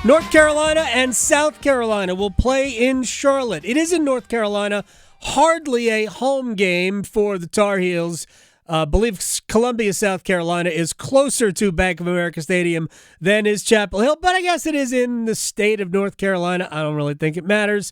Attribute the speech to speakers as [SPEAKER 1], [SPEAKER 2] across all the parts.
[SPEAKER 1] North Carolina and South Carolina will play in Charlotte. It is in North Carolina. Hardly a home game for the Tar Heels. I believe Columbia, South Carolina is closer to Bank of America Stadium than is Chapel Hill, but I guess it is in the state of North Carolina. I don't really think it matters.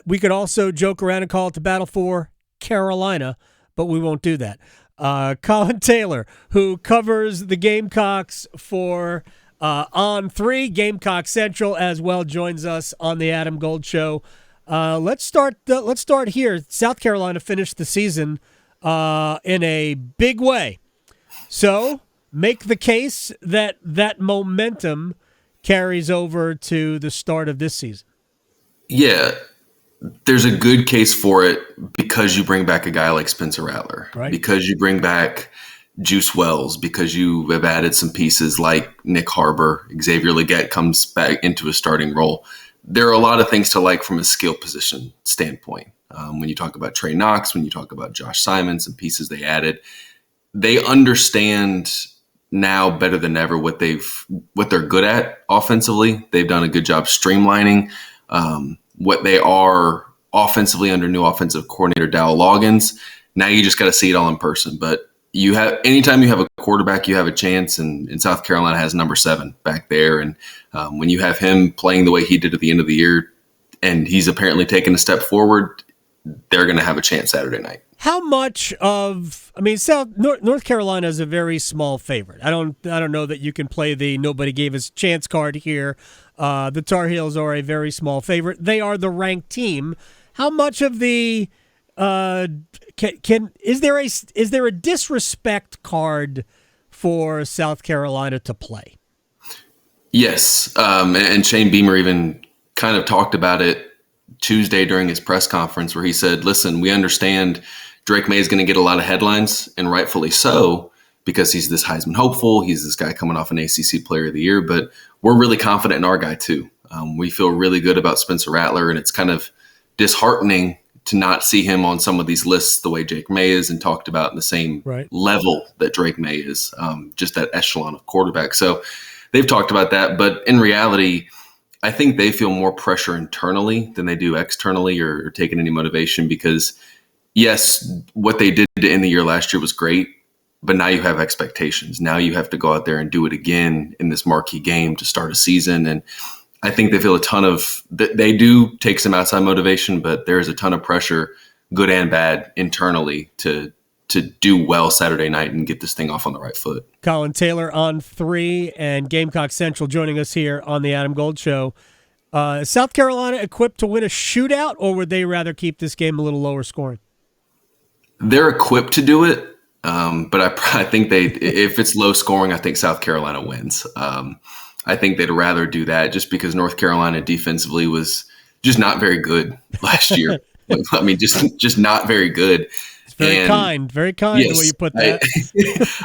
[SPEAKER 1] We could also joke around and call it the Battle for Carolina, but we won't do that. Collyn Taylor, who covers the Gamecocks for On 3, GameCock Central as well, joins us on the Adam Gold Show. Let's start here. South Carolina finished the season in a big way. So make the case that that momentum carries over to the start of this season.
[SPEAKER 2] Yeah, there's a good case for it because you bring back a guy like Spencer Rattler,
[SPEAKER 1] right?
[SPEAKER 2] Because you bring back Juice Wells, because you have added some pieces like Nick Harbor, Xavier Legette comes back into a starting role. There are a lot of things to like from a skill position standpoint. When you talk about Trey Knox, when you talk about Josh Simons and pieces they added, they understand now better than ever what they're good at offensively. They've done a good job streamlining what they are offensively under new offensive coordinator Dowell Loggins. Now you just got to see it all in person. But anytime you have a quarterback, you have a chance, and South Carolina has number 7 back there. And when you have him playing the way he did at the end of the year, and he's apparently taken a step forward, they're going to have a chance Saturday night.
[SPEAKER 1] How much of, North Carolina is a very small favorite. I don't know that you can play the nobody gave us a chance card here. The Tar Heels are a very small favorite. They are the ranked team. How much of the is there a disrespect card for South Carolina to play?
[SPEAKER 2] Yes, and Shane Beamer even kind of talked about it Tuesday during his press conference, where he said, listen, we understand Drake May is going to get a lot of headlines, and rightfully so, because he's this Heisman hopeful. He's this guy coming off an ACC Player of the Year, but we're really confident in our guy too. We feel really good about Spencer Rattler, and it's kind of disheartening to not see him on some of these lists the way Drake May is, and talked about in the same level that Drake May is, just that echelon of quarterback. So they've talked about that, but in reality, I think they feel more pressure internally than they do externally or taking any motivation, because yes, what they did to end the year last year was great, but now you have expectations. Now you have to go out there and do it again in this marquee game to start a season. And I think they feel they do take some outside motivation, but there is a ton of pressure, good and bad, internally to do well Saturday night and get this thing off on the right foot.
[SPEAKER 1] Collyn Taylor on 3 and Gamecock Central joining us here on the Adam Gold Show. Is South Carolina equipped to win a shootout, or would they rather keep this game a little lower scoring?
[SPEAKER 2] They're equipped to do it, but I think if it's low scoring, I think South Carolina wins. I think they'd rather do that just because North Carolina defensively was just not very good last year. I mean, just not very good.
[SPEAKER 1] It's very kind yes, the way you put that.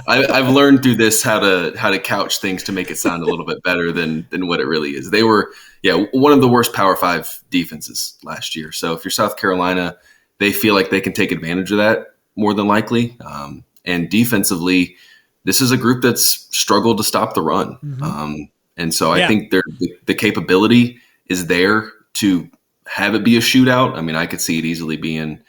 [SPEAKER 2] I've learned through this how to couch things to make it sound a little bit better than what it really is. They were, one of the worst Power 5 defenses last year. So if you're South Carolina, they feel like they can take advantage of that more than likely. And defensively, this is a group that's struggled to stop the run. Mm-hmm. And so I think the capability is there to have it be a shootout. I mean, I could see it easily being,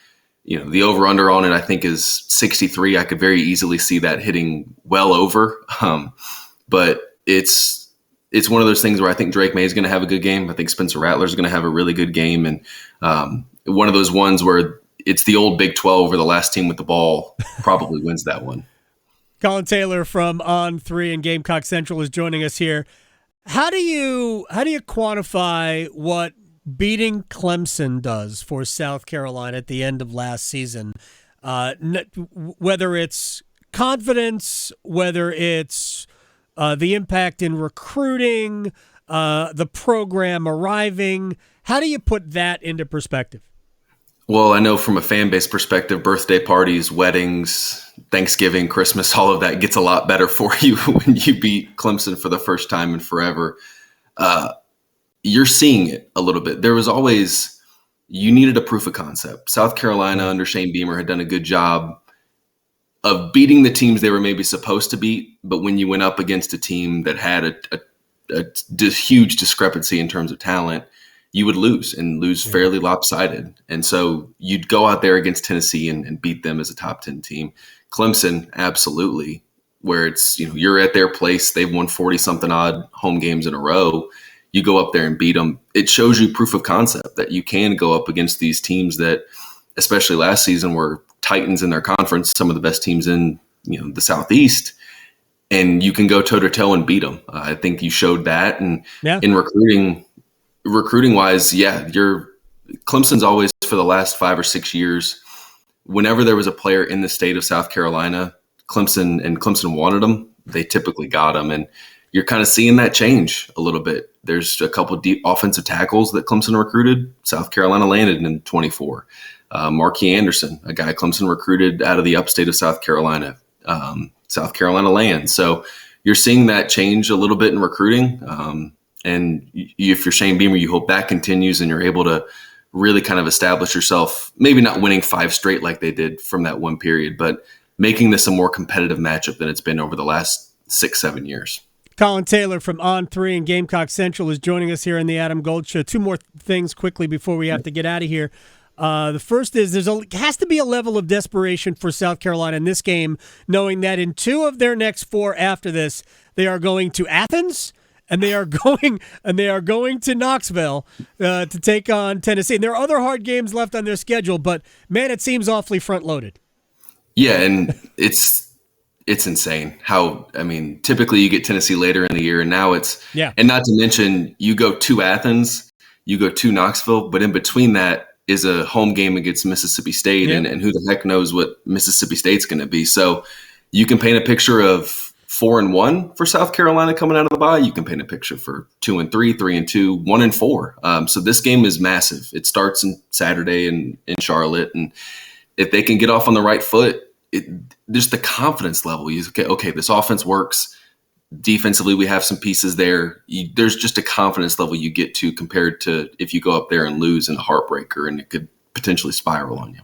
[SPEAKER 2] the over-under on it, I think, is 63. I could very easily see that hitting well over. But it's one of those things where I think Drake May is going to have a good game. I think Spencer Rattler is going to have a really good game. And one of those ones where it's the old Big 12 where the last team with the ball probably wins that one.
[SPEAKER 1] Collyn Taylor from On 3 and Gamecock Central is joining us here. How do you quantify what beating Clemson does for South Carolina at the end of last season? Whether it's confidence, whether it's the impact in recruiting, the program arriving, how do you put that into perspective?
[SPEAKER 2] Well, I know from a fan base perspective, birthday parties, weddings, Thanksgiving, Christmas, all of that gets a lot better for you when you beat Clemson for the first time in forever. You're seeing it a little bit. There was always, you needed a proof of concept. South Carolina under Shane Beamer had done a good job of beating the teams they were maybe supposed to beat. But when you went up against a team that had huge discrepancy in terms of talent, you would lose fairly lopsided. And so you'd go out there against Tennessee and beat them as a top 10 team. Clemson, absolutely, where it's, you're at their place. They've won 40 something odd home games in a row. You go up there and beat them. It shows you proof of concept that you can go up against these teams that, especially last season, were titans in their conference, some of the best teams in the Southeast, and you can go toe to toe and beat them. I think you showed that, and in recruiting wise, Clemson's always, for the last 5 or 6 years, whenever there was a player in the state of South Carolina, Clemson wanted them, they typically got them, and you're kind of seeing that change a little bit. There's a couple of deep offensive tackles that Clemson recruited. South Carolina landed in 24. Marquis Anderson, a guy Clemson recruited out of the upstate of South Carolina. South Carolina lands. So you're seeing that change a little bit in recruiting. And if you're Shane Beamer, you hope that continues and you're able to really kind of establish yourself, maybe not winning 5 straight like they did from that one period, but making this a more competitive matchup than it's been over the last 6-7 years.
[SPEAKER 1] Collyn Taylor from On3 and Gamecock Central is joining us here in the Adam Gold Show. 2 more things quickly before we have to get out of here. The first is has to be a level of desperation for South Carolina in this game, knowing that in 2 of their next 4 after this, they are going to Athens and they are going to Knoxville to take on Tennessee. And there are other hard games left on their schedule, but man, it seems awfully front loaded. Yeah,
[SPEAKER 2] and it's insane how, typically you get Tennessee later in the year, and now and not to mention you go to Athens, you go to Knoxville, but in between that is a home game against Mississippi State, and who the heck knows what Mississippi State's going to be. So you can paint a picture of 4-1 for South Carolina coming out of the bye. You can paint a picture for 2-3, 3-2, 1-4. So this game is massive. It starts on Saturday in Charlotte, and if they can get off on the right foot, just the confidence level. Okay, this offense works. Defensively, we have some pieces there. There's just a confidence level you get to compared to if you go up there and lose in a heartbreaker, and it could potentially spiral on you.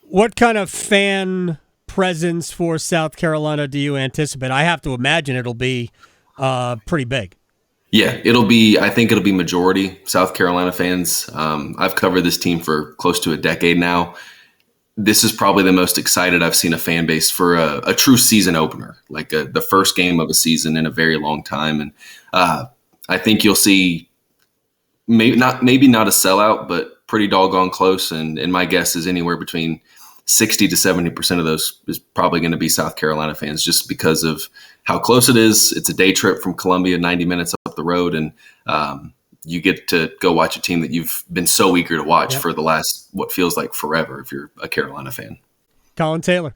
[SPEAKER 1] What kind of fan presence for South Carolina do you anticipate? I have to imagine it'll be pretty big.
[SPEAKER 2] Yeah, I think it'll be majority South Carolina fans. I've covered this team for close to a decade now. This is probably the most excited I've seen a fan base for a true season opener, like the first game of a season in a very long time. And I think you'll see maybe not a sellout, but pretty doggone close. And my guess is anywhere between 60 to 70% of those is probably going to be South Carolina fans, just because of how close it is. It's a day trip from Columbia, 90 minutes up the road. And you get to go watch a team that you've been so eager to watch for the last, what feels like forever, if you're a Carolina fan.
[SPEAKER 1] Collyn Taylor.